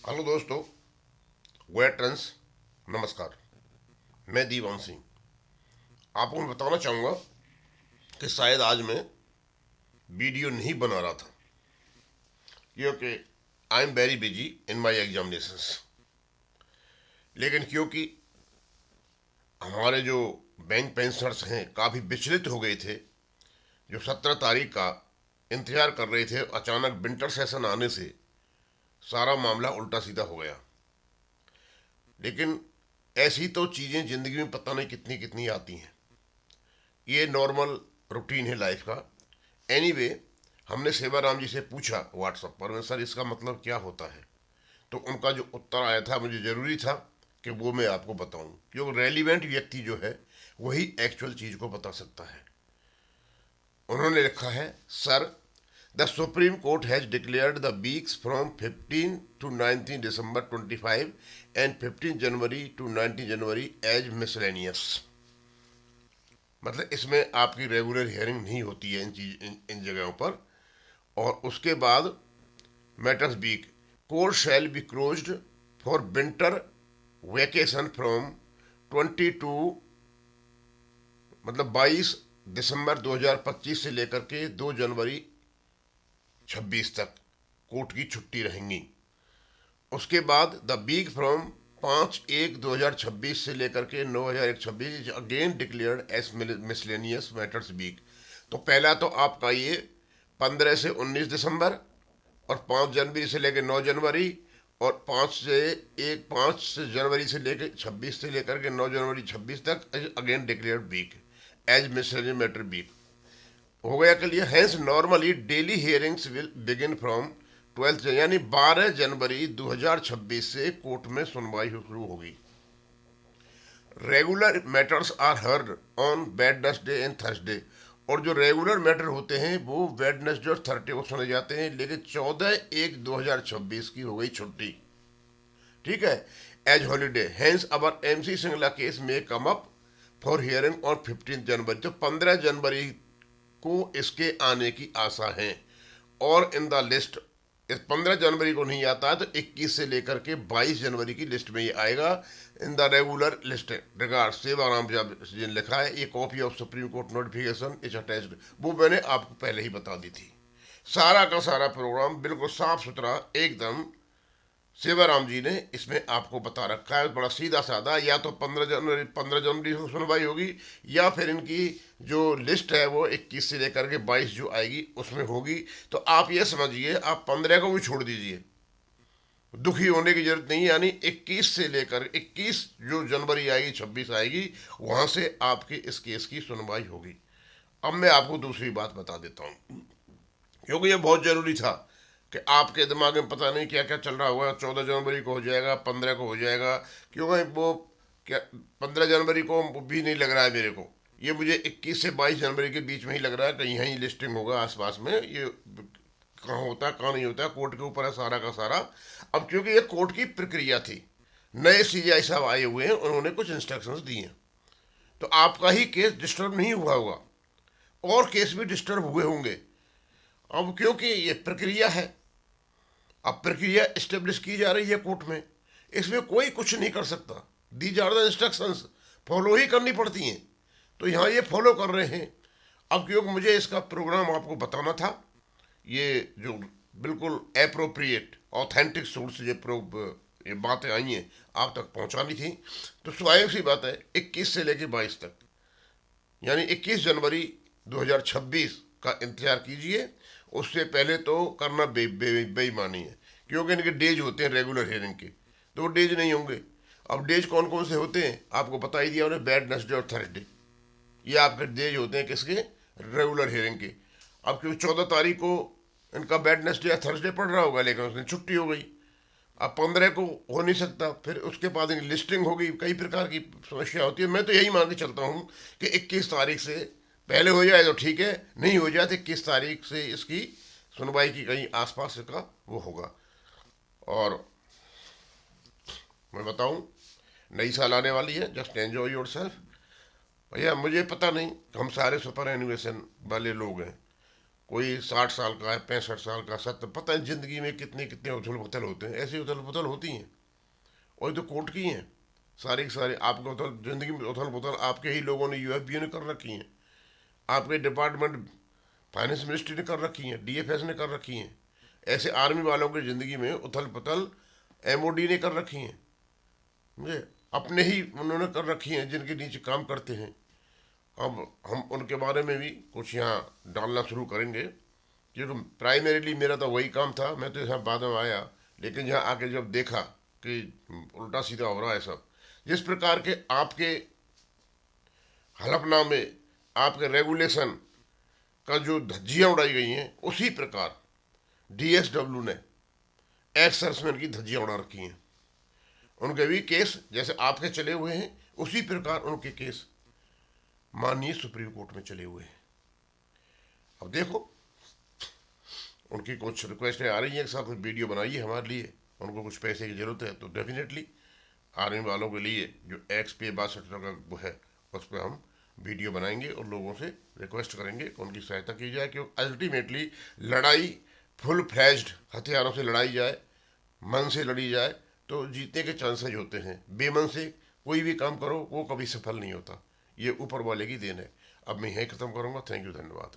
Hello दोस्तों, veterans, नमस्कार। मैं दीवान सिंह आपको मैं बताना चाहूँगा कि शायद आज मैं वीडियो नहीं बना रहा था क्योंकि I am very busy in my examinations. लेकिन क्योंकि हमारे जो बैंक पेंशनर्स हैं काफ़ी विचलित हो गए थे, जो 17 तारीख का इंतज़ार कर रहे थे, अचानक विंटर सेशन आने से सारा मामला उल्टा सीधा हो गया। लेकिन ऐसी तो चीज़ें ज़िंदगी में पता नहीं कितनी कितनी आती हैं। ये नॉर्मल रूटीन है लाइफ का। एनीवे, हमने सेवाराम जी से पूछा व्हाट्सएप पर, मैं सर इसका मतलब क्या होता है। तो उनका जो उत्तर आया था मुझे ज़रूरी था कि वो मैं आपको बताऊं, क्योंकि रेलिवेंट व्यक्ति जो है वही एक्चुअल चीज़ को बता सकता है। उन्होंने लिखा है, sir, the supreme court has declared the weeks from 15 to 19 December 25 and 15 January to 19 January as miscellaneous. मतलब इसमें आपकी रेगुलर हियरिंग नहीं होती है इन जगहों पर। और उसके बाद matters week, court shall be closed for winter vacation from 22, मतलब 22 दिसंबर 2025 से लेकर के 2 जनवरी 26 तक कोर्ट की छुट्टी रहेंगी। उसके बाद द वीक फ्रॉम 5/1/2026 से लेकर के 9/1/26 again declared as miscellaneous matters week. तो पहला तो आपका ये 15 से 19 दिसंबर, और 5 जनवरी से लेकर 9 जनवरी, और 5 जनवरी से लेकर 26 से लेकर के 9 जनवरी 26 तक again declared week as miscellaneous matter week हो गया clear. Hence normally daily hearings will begin from 12, यानी 12 जनवरी 2026 से कोर्ट में सुनवाई शुरू होगी। Regular matters are heard on Wednesday and Thursday, और जो रेगुलर मैटर होते हैं वो वेडनेसडे और थर्सडे को सुने जाते हैं। लेकिन 14/1/2026 की हो गई छुट्टी, ठीक है, एज हॉलीडे। हैंस अवर MC सिंगला केस में come up for hearing on 15 जनवरी। तो 15 जनवरी को इसके आने की आशा है। और इन द लिस्ट, इस 15 जनवरी को नहीं आता है तो 21 से लेकर के 22 जनवरी की लिस्ट में ये आएगा। In the regular list regard Sevaram ji ने लिखा है, ये copy of Supreme Court notification is attached. वो मैंने आपको पहले ही बता दी थी। सारा का सारा प्रोग्राम बिल्कुल साफ सुथरा एकदम सेवाराम जी ने इसमें आपको बता रखा है, बड़ा सीधा साधा। या तो 15 जनवरी को सुनवाई होगी, या फिर इनकी जो लिस्ट है वो 21 से लेकर के 22 जो आएगी उसमें होगी। तो आप ये समझिए, आप 15 को भी छोड़ दीजिए, दुखी होने की जरूरत नहीं है। यानी 21 से लेकर 21 जो जनवरी आएगी, 26 आएगी, वहां से आपके इस केस की सुनवाई होगी। अब मैं आपको दूसरी बात बता देता हूँ, क्योंकि ये बहुत जरूरी था कि आपके दिमाग में पता नहीं क्या क्या चल रहा होगा। 14 जनवरी को हो जाएगा, 15 को हो जाएगा, क्योंकि वो क्या 15 जनवरी को भी नहीं लग रहा है मेरे को। ये मुझे 21 से 22 जनवरी के बीच में ही लग रहा है, कहीं यहीं लिस्टिंग होगा आसपास में। ये कहाँ होता है कहाँ नहीं होता है, कोर्ट के ऊपर है सारा का सारा। अब क्योंकि ये कोर्ट की प्रक्रिया थी, नए CJI साहब आए हुए हैं, उन्होंने कुछ इंस्ट्रक्शंस दिए हैं। तो आपका ही केस डिस्टर्ब नहीं हुआ होगा, और केस भी डिस्टर्ब हुए होंगे। अब क्योंकि ये प्रक्रिया है, अब प्रक्रिया स्टेब्लिश की जा रही है कोर्ट में, इसमें कोई कुछ नहीं कर सकता। These are the instructions, follow ही करनी पड़ती हैं। तो यहाँ ये फॉलो कर रहे हैं। अब क्योंकि मुझे इसका प्रोग्राम आपको बताना था, ये जो बिल्कुल एप्रोप्रिएट ऑथेंटिक सोर्स ये बातें आई हैं आप तक पहुँचानी थी। तो स्वाभाविक सी बात है, 21 से लेकर 22 तक, यानी 21 जनवरी 2026 का इंतजार कीजिए। उससे पहले तो करना बेईमानी है, क्योंकि इनके डेज होते हैं रेगुलर हियरिंग के, तो वो डेज नहीं होंगे। अब डेज कौन कौन से होते हैं आपको बता ही दिया उन्हें, वेडनेसडे और थर्सडे, ये आपके डेज होते हैं किसके, रेगुलर हियरिंग के। अब क्योंकि 14 तारीख को इनका वेडनेसडे या थर्सडे पड़ रहा होगा, लेकिन उस दिन छुट्टी हो गई। अब 15 को हो नहीं सकता, फिर उसके बाद इनकी लिस्टिंग होगी, कई प्रकार की समस्या होती है। मैं तो यही मान के चलता हूँ कि 21 तारीख से पहले हो जाए तो ठीक है, नहीं हो जाए तो 21 तारीख से इसकी सुनवाई की कहीं आसपास का वो होगा। और मैं बताऊं, नई साल आने वाली है, जस्ट एंजॉय योर सेल्फ। भैया मुझे पता नहीं, हम सारे सुपर एनिमेशन वाले लोग हैं, कोई 60 साल का है, 65 साल का, 70, पता है जिंदगी में कितने कितने उथल पुथल होते हैं, ऐसी उथल पुथल होती हैं। और ये तो कोर्ट की हैं सारी की सारी। आपके उथल जिंदगी में उथल पुथल आपके ही लोगों ने, यूएफबीओ ने कर रखी हैं, आपके डिपार्टमेंट फाइनेंस मिनिस्ट्री ने कर रखी हैं, डीएफएस ने कर रखी हैं। ऐसे आर्मी वालों की ज़िंदगी में उथल पुथल एमओडी ने कर रखी हैं, समझे, अपने ही उन्होंने कर रखी हैं जिनके नीचे काम करते हैं। अब हम उनके बारे में भी कुछ यहाँ डालना शुरू करेंगे, क्योंकि प्राइमरीली मेरा तो वही काम था, मैं तो यहाँ बाद में आया। लेकिन यहाँ आके जब देखा कि उल्टा सीधा हो रहा है सब, जिस प्रकार के आपके हलफनामे, आपके रेगुलेशन का जो धज्जियाँ उड़ाई गई हैं, उसी प्रकार डीएसडब्ल्यू ने एक्स सर्विसमैन की धज्जियाँ उड़ा रखी हैं। उनके भी केस जैसे आपके चले हुए हैं, उसी प्रकार उनके केस माननीय सुप्रीम कोर्ट में चले हुए हैं। अब देखो, उनकी कुछ रिक्वेस्टें आ रही हैं कि साहब कुछ वीडियो बनाइए हमारे लिए, उनको कुछ पैसे की ज़रूरत है, तो डेफिनेटली आर्मी वालों के लिए जो एक्स पे 62 का वो है, उस पर हम वीडियो बनाएंगे और लोगों से रिक्वेस्ट करेंगे कि उनकी सहायता की जाए, कि अल्टीमेटली लड़ाई फुल फ्लैज्ड हथियारों से लड़ाई जाए, मन से लड़ी जाए, तो जीतने के चांसेज होते हैं। बेमन से कोई भी काम करो वो कभी सफल नहीं होता, ये ऊपर वाले की देन है। अब मैं यहीं ख़त्म करूँगा। थैंक यू, धन्यवाद।